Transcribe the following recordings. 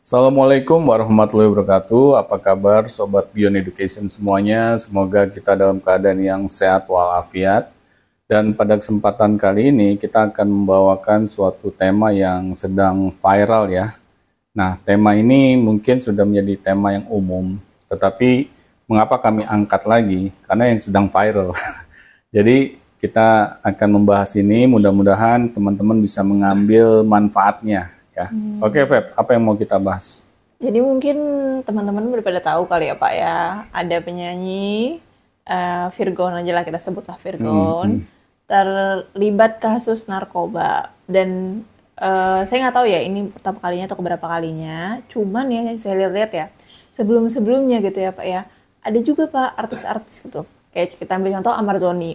Assalamualaikum warahmatullahi wabarakatuh. Apa kabar Sobat Beyond Education semuanya? Semoga kita dalam keadaan yang sehat walafiat. Dan pada kesempatan kali ini kita akan membawakan suatu tema yang sedang viral ya. Nah, tema ini mungkin sudah menjadi tema yang umum. Tetapi mengapa kami angkat lagi? Karena yang sedang viral. Jadi kita akan membahas ini, mudah-mudahan teman-teman bisa mengambil manfaatnya. Ya. Oke, Feb, apa yang mau kita bahas? Jadi mungkin teman-teman udah pada tahu kali ya Pak ya, ada penyanyi Virgon aja lah kita sebutlah Virgon, terlibat kasus narkoba. Dan saya nggak tahu ya ini pertama kalinya atau keberapa kalinya, cuman ya yang saya lihat ya, sebelum-sebelumnya gitu ya Pak ya, ada juga Pak artis-artis gitu, kayak kita ambil contoh Ahmad Zhoni,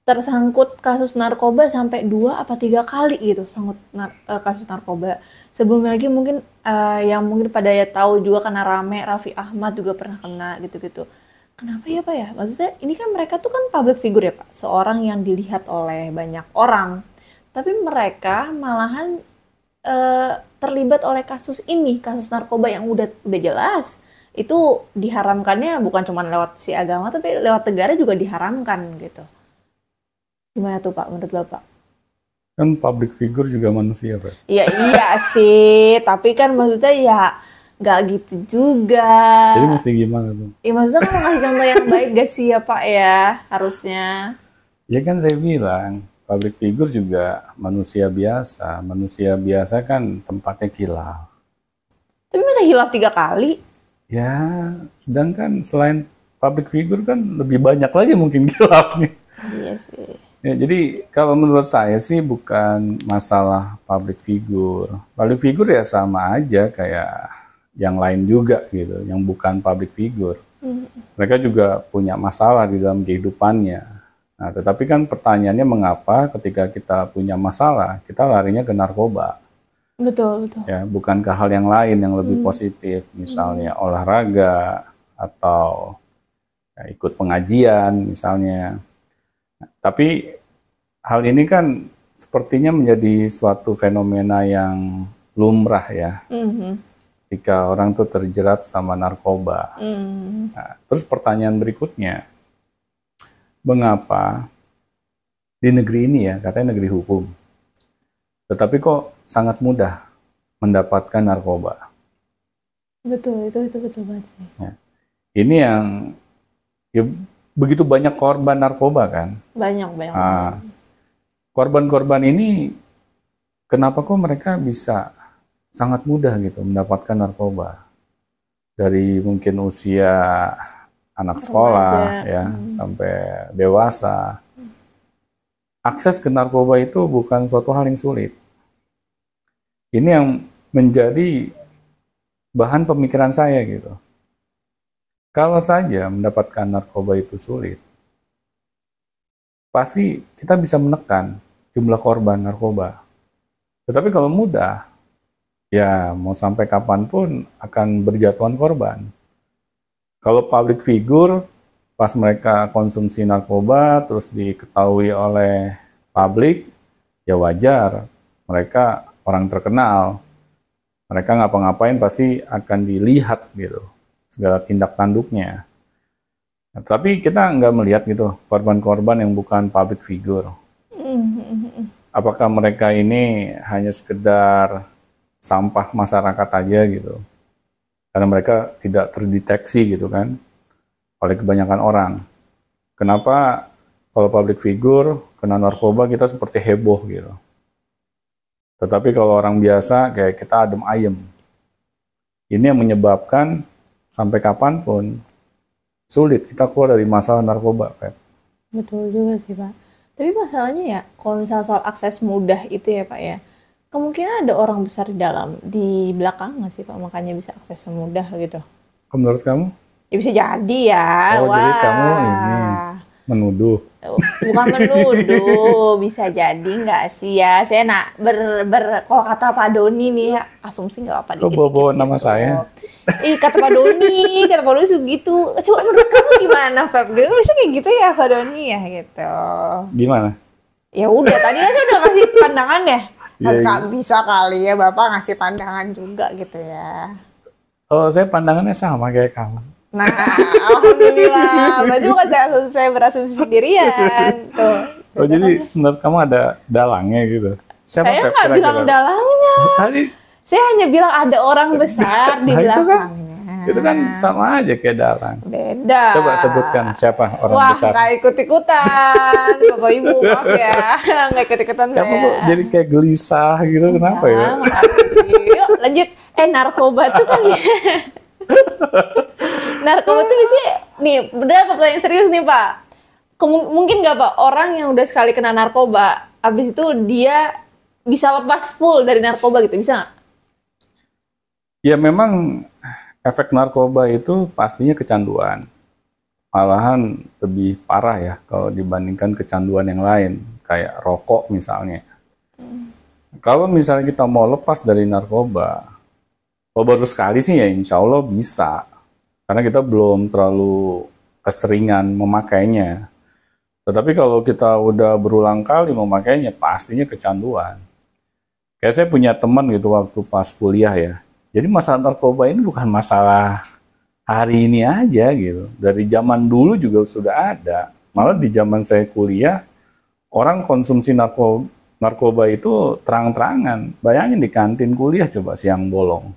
tersangkut kasus narkoba sampai 2 atau 3 kali gitu kasus narkoba. Sebelumnya lagi mungkin yang mungkin pada ya tahu juga karena rame, Raffi Ahmad juga pernah kena gitu-gitu. Kenapa ya Pak ya? Maksudnya ini kan mereka tuh kan public figure ya Pak, seorang yang dilihat oleh banyak orang. Tapi mereka malahan terlibat oleh kasus ini, kasus narkoba yang udah jelas itu diharamkannya bukan cuma lewat si agama tapi lewat negara juga diharamkan gitu. Gimana tuh Pak menurut Bapak? Kan public figure juga manusia, Feb. Ya iya sih, tapi kan maksudnya ya nggak gitu juga. Jadi mesti gimana tuh? Ya maksudnya kan ngasih contoh yang baik gak sih ya Pak ya, harusnya. Ya kan saya bilang, public figure juga manusia biasa. Manusia biasa kan tempatnya kilaf. Tapi masa hilaf 3 kali? Ya, sedangkan selain public figure kan lebih banyak lagi mungkin kilafnya. Iya sih. Ya, jadi kalau menurut saya sih bukan masalah public figure. Public figure ya sama aja kayak yang lain juga gitu, yang bukan public figure. Mereka juga punya masalah di dalam kehidupannya. Nah, tetapi kan pertanyaannya mengapa ketika kita punya masalah, kita larinya ke narkoba. Betul. Ya, bukan ke hal yang lain yang lebih positif, misalnya olahraga atau ya, ikut pengajian misalnya. Tapi hal ini kan sepertinya menjadi suatu fenomena yang lumrah ya, ketika orang tuh terjerat sama narkoba. Nah, terus pertanyaan berikutnya, mengapa di negeri ini ya, katanya negeri hukum, tetapi kok sangat mudah mendapatkan narkoba? Betul, itu betul banget sih. Ya. Ini yang ya, begitu banyak korban narkoba kan. Banyak. Nah, korban-korban ini kenapa kok mereka bisa sangat mudah gitu mendapatkan narkoba? Dari mungkin usia anak sekolah ya sampai dewasa. Akses ke narkoba itu bukan suatu hal yang sulit. Ini yang menjadi bahan pemikiran saya gitu. Kalau saja mendapatkan narkoba itu sulit, pasti kita bisa menekan jumlah korban narkoba. Tetapi kalau mudah, ya mau sampai kapanpun akan berjatuhan korban. Kalau public figure, pas mereka konsumsi narkoba, terus diketahui oleh publik, ya wajar. Mereka orang terkenal. Mereka ngapa-ngapain pasti akan dilihat gitu. Segala tindak tanduknya. Nah, tapi kita nggak melihat gitu korban-korban yang bukan public figure. Apakah mereka ini hanya sekedar sampah masyarakat aja gitu? Karena mereka tidak terdeteksi gitu kan oleh kebanyakan orang. Kenapa kalau public figure kena narkoba kita seperti heboh gitu? Tetapi kalau orang biasa kayak kita adem ayem. Ini yang menyebabkan sampai kapanpun sulit kita keluar dari masalah narkoba, Pak. Betul juga sih Pak. Tapi masalahnya ya, kalau misalnya soal akses mudah itu ya Pak ya, kemungkinan ada orang besar di belakang nggak sih Pak, makanya bisa akses mudah gitu. Menurut kamu? Ya bisa jadi ya. Oh, jadi kamu ini menuduh. Bukan menuduh, bisa jadi nggak sih ya. Saya kalau kata Pak Doni nih, asumsi nggak apa-apa dikit-dikit. Kok bawa nama gitu. Saya? Kata Pak Doni segitu. Coba menurut kamu gimana, Feb? Bisa kayak gitu ya Pak Doni ya gitu. Gimana? Ya udah, tadi saya udah kasih pandangan ya. Kan bisa kali ya Bapak ngasih pandangan juga gitu ya. Oh, saya pandangannya sama kayak kamu. Nah, alhamdulillah. Berarti bukan saya berasumsi sendirian. Tuh. Oh, jadi menurut kamu ada dalangnya gitu? Saya nggak bilang dalangnya. Tadi saya hanya bilang ada orang besar di belakangnya. Itu kan sama aja kayak dalang. Beda. Coba sebutkan siapa orang besar. Wah, nggak ikut-ikutan. Bapak Ibu, maaf ya. Nggak ikut-ikutan saya. Kamu kok jadi kayak gelisah gitu, kenapa ya? Yuk, lanjut. Narkoba tuh kan narkoba tuh biasanya, nih, bener pertanyaan serius nih Pak. Mungkin nggak Pak, orang yang udah sekali kena narkoba, abis itu dia bisa lepas full dari narkoba gitu, bisa nggak? Ya memang efek narkoba itu pastinya kecanduan. Malahan lebih parah ya kalau dibandingkan kecanduan yang lain, kayak rokok misalnya. Kalau misalnya kita mau lepas dari narkoba, kalau baru sekali sih ya insya Allah bisa. Karena kita belum terlalu keseringan memakainya. Tetapi kalau kita udah berulang kali memakainya, pastinya kecanduan. Kayak saya punya teman gitu waktu pas kuliah ya. Jadi masalah narkoba ini bukan masalah hari ini aja gitu. Dari zaman dulu juga sudah ada. Malah di zaman saya kuliah, orang konsumsi narkoba itu terang-terangan. Bayangin di kantin kuliah coba siang bolong.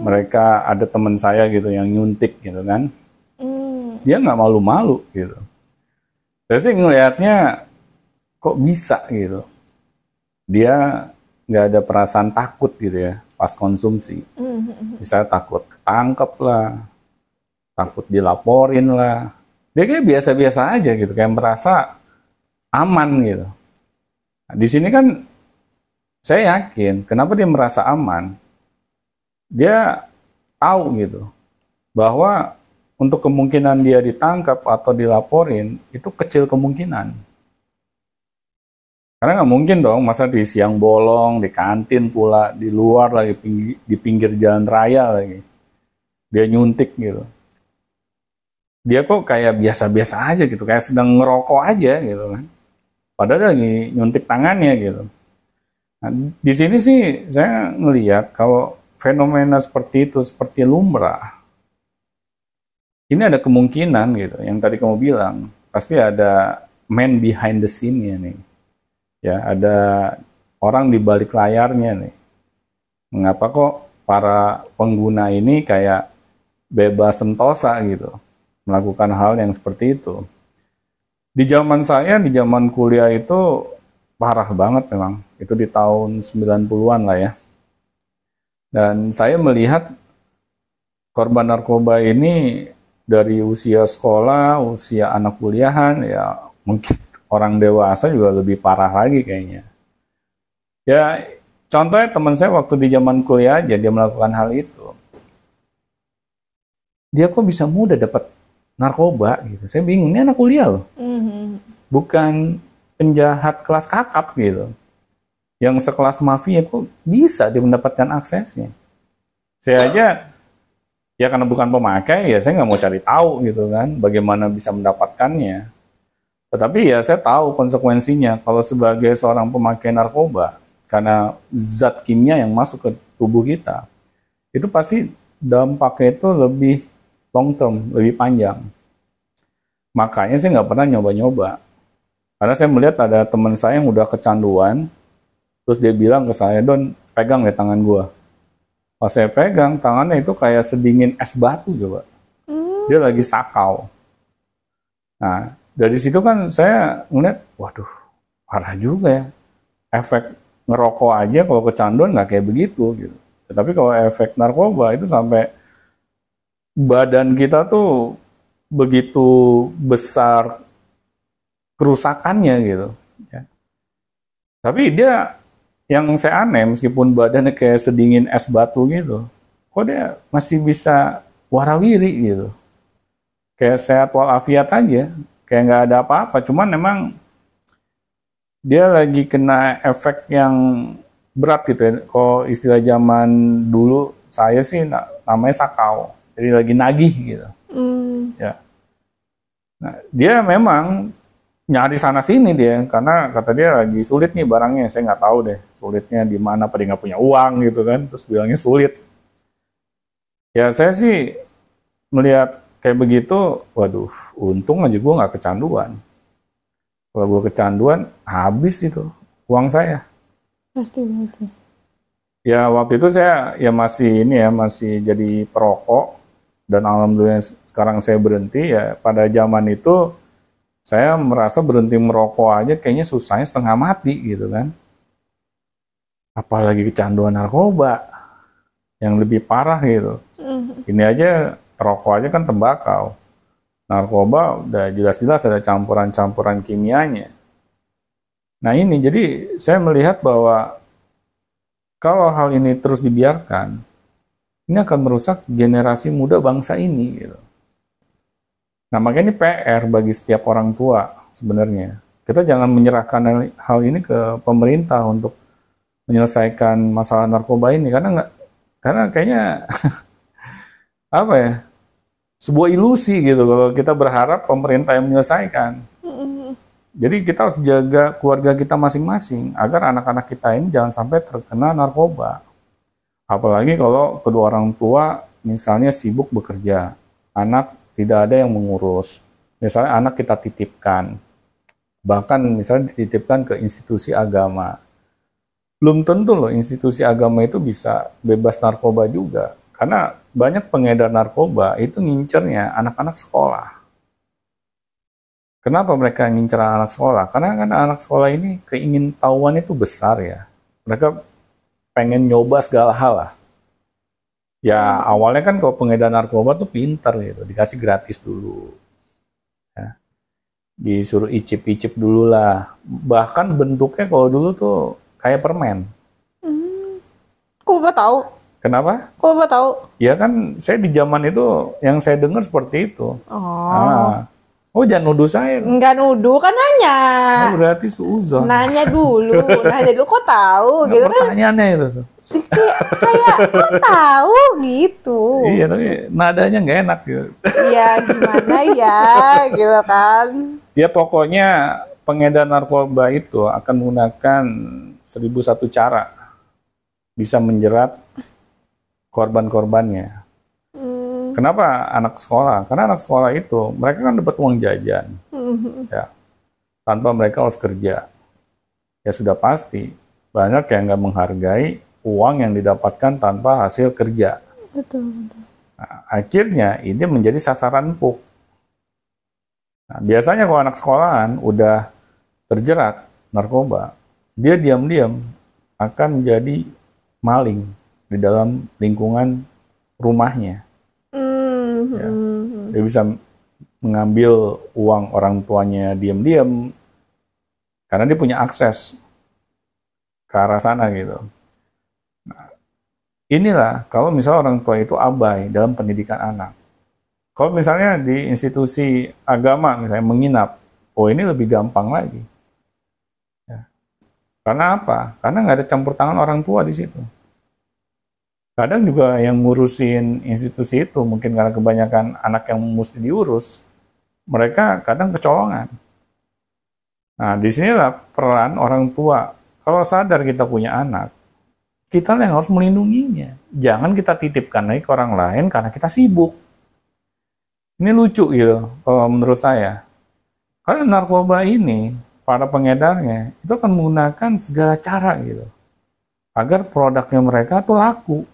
Mereka ada teman saya gitu yang nyuntik gitu kan. Dia nggak malu-malu gitu. Saya sih ngelihatnya kok bisa gitu. Dia nggak ada perasaan takut gitu ya pas konsumsi. Misalnya takut ketangkep lah, takut dilaporin lah. Dia kayak biasa-biasa aja gitu, kayak merasa aman gitu. Nah, di sini kan saya yakin kenapa dia merasa aman. Dia tahu gitu bahwa untuk kemungkinan dia ditangkap atau dilaporin itu kecil kemungkinan. Karena nggak mungkin dong masa di siang bolong, di kantin pula, di luar lagi, di pinggir jalan raya lagi. Dia nyuntik gitu. Dia kok kayak biasa-biasa aja gitu, kayak sedang ngerokok aja gitu kan. Padahal lagi nyuntik tangannya gitu. Nah, di sini sih saya ngelihat kalau fenomena seperti itu, seperti lumrah, ini ada kemungkinan gitu, yang tadi kamu bilang, pasti ada man behind the scene-nya nih. Ya, ada orang di balik layarnya nih. Mengapa kok para pengguna ini kayak bebas sentosa gitu, melakukan hal yang seperti itu. Di zaman saya, di zaman kuliah itu parah banget memang. Itu di tahun 90-an lah ya. Dan saya melihat korban narkoba ini dari usia sekolah, usia anak kuliahan, ya mungkin orang dewasa juga lebih parah lagi kayaknya. Ya, contohnya teman saya waktu di zaman kuliah aja, dia melakukan hal itu. Dia kok bisa mudah dapat narkoba gitu. Saya bingung, ini anak kuliah loh. Bukan penjahat kelas kakap gitu. Yang sekelas mafia kok bisa dia mendapatkan aksesnya. Saya aja, ya karena bukan pemakai, ya saya nggak mau cari tahu gitu kan, bagaimana bisa mendapatkannya. Tetapi ya saya tahu konsekuensinya kalau sebagai seorang pemakai narkoba, karena zat kimia yang masuk ke tubuh kita, itu pasti dampaknya itu lebih long term, lebih panjang. Makanya saya nggak pernah nyoba-nyoba. Karena saya melihat ada teman saya yang udah kecanduan, terus dia bilang ke saya, Don, pegang deh tangan gua. Pas saya pegang, tangannya itu kayak sedingin es batu coba. Dia lagi sakau. Nah, dari situ kan saya ngeliat, waduh, parah juga ya. Efek ngerokok aja kalau kecanduan nggak kayak begitu gitu. Tetapi kalau efek narkoba itu sampai badan kita tuh begitu besar kerusakannya gitu. Ya. Tapi dia, yang saya aneh, meskipun badannya kayak sedingin es batu gitu, kok dia masih bisa warawiri gitu. Kayak sehat walafiat aja, kayak nggak ada apa-apa. Cuman memang dia lagi kena efek yang berat gitu ya. Kalau istilah zaman dulu, saya sih namanya sakau. Jadi lagi nagih gitu. Ya. Nah, dia memang nyari sana sini dia, karena kata dia lagi sulit nih barangnya. Saya nggak tahu deh sulitnya di mana, apa dia nggak punya uang gitu kan, terus bilangnya sulit. Ya saya sih melihat kayak begitu, waduh, untung aja gue nggak kecanduan. Kalau gue kecanduan, habis itu uang saya. Pasti. Ya waktu itu saya ya masih ini ya, masih jadi perokok, dan alhamdulillah sekarang saya berhenti. Ya pada zaman itu saya merasa berhenti merokok aja kayaknya susahnya setengah mati gitu kan. Apalagi kecanduan narkoba yang lebih parah gitu. Ini aja rokok aja kan tembakau. Narkoba udah jelas-jelas ada campuran-campuran kimianya. Nah ini jadi saya melihat bahwa kalau hal ini terus dibiarkan, ini akan merusak generasi muda bangsa ini gitu. Nah makanya ini PR bagi setiap orang tua sebenarnya. Kita jangan menyerahkan hal ini ke pemerintah untuk menyelesaikan masalah narkoba ini, karena kayaknya apa ya, sebuah ilusi gitu kalau kita berharap pemerintah yang menyelesaikan. Jadi kita harus jaga keluarga kita masing-masing agar anak-anak kita ini jangan sampai terkena narkoba. Apalagi kalau kedua orang tua misalnya sibuk bekerja, anak tidak ada yang mengurus. Misalnya anak kita titipkan, bahkan misalnya dititipkan ke institusi agama. Belum tentu loh institusi agama itu bisa bebas narkoba juga. Karena banyak pengedar narkoba itu ngincernya anak-anak sekolah. Kenapa mereka ngincer anak sekolah? Karena kan anak sekolah ini keingintahuan itu besar ya. Mereka pengen nyoba segala hal lah. Ya awalnya kan kalau pengedar narkoba tuh pintar gitu, dikasih gratis dulu. Ya. Disuruh icip-icip dulu lah. Bahkan bentuknya kalau dulu tuh kayak permen. Kok Bapak tahu? Kenapa? Kok Bapak tahu? Ya kan saya di zaman itu yang saya dengar seperti itu. Oh. Oh jangan nuduh saya. Enggak nuduh, kan nanya. Oh, berarti suuzon. Nanya dulu kok tahu Nggak, gitu kan. pertanyaannya itu. Kayak kok tahu gitu. Iya, tapi nadanya nggak enak gitu. Iya, gimana ya gitu kan. Ya pokoknya pengedar narkoba itu akan menggunakan 1001 cara bisa menjerat korban-korbannya. Kenapa anak sekolah? Karena anak sekolah itu mereka kan dapat uang jajan, ya, tanpa mereka harus kerja. Ya sudah pasti banyak yang nggak menghargai uang yang didapatkan tanpa hasil kerja. Betul. Nah, akhirnya ini menjadi sasaran empuk. Nah, biasanya kalau anak sekolahan udah terjerat narkoba, dia diam-diam akan menjadi maling di dalam lingkungan rumahnya. Ya. Dia bisa mengambil uang orang tuanya diam-diam karena dia punya akses ke arah sana gitu. Nah, inilah kalau misalnya orang tua itu abai dalam pendidikan anak. Kalau misalnya di institusi agama misalnya menginap, oh ini lebih gampang lagi. Ya. Karena apa? Karena nggak ada campur tangan orang tua di situ. Kadang juga yang ngurusin institusi itu, mungkin karena kebanyakan anak yang mesti diurus, mereka kadang kecolongan. Nah, disinilah peran orang tua. Kalau sadar kita punya anak, kita yang harus melindunginya. Jangan kita titipkan lagi ke orang lain karena kita sibuk. Ini lucu gitu, kalau menurut saya. Karena narkoba ini, para pengedarnya, itu akan menggunakan segala cara gitu, agar produknya mereka tuh laku.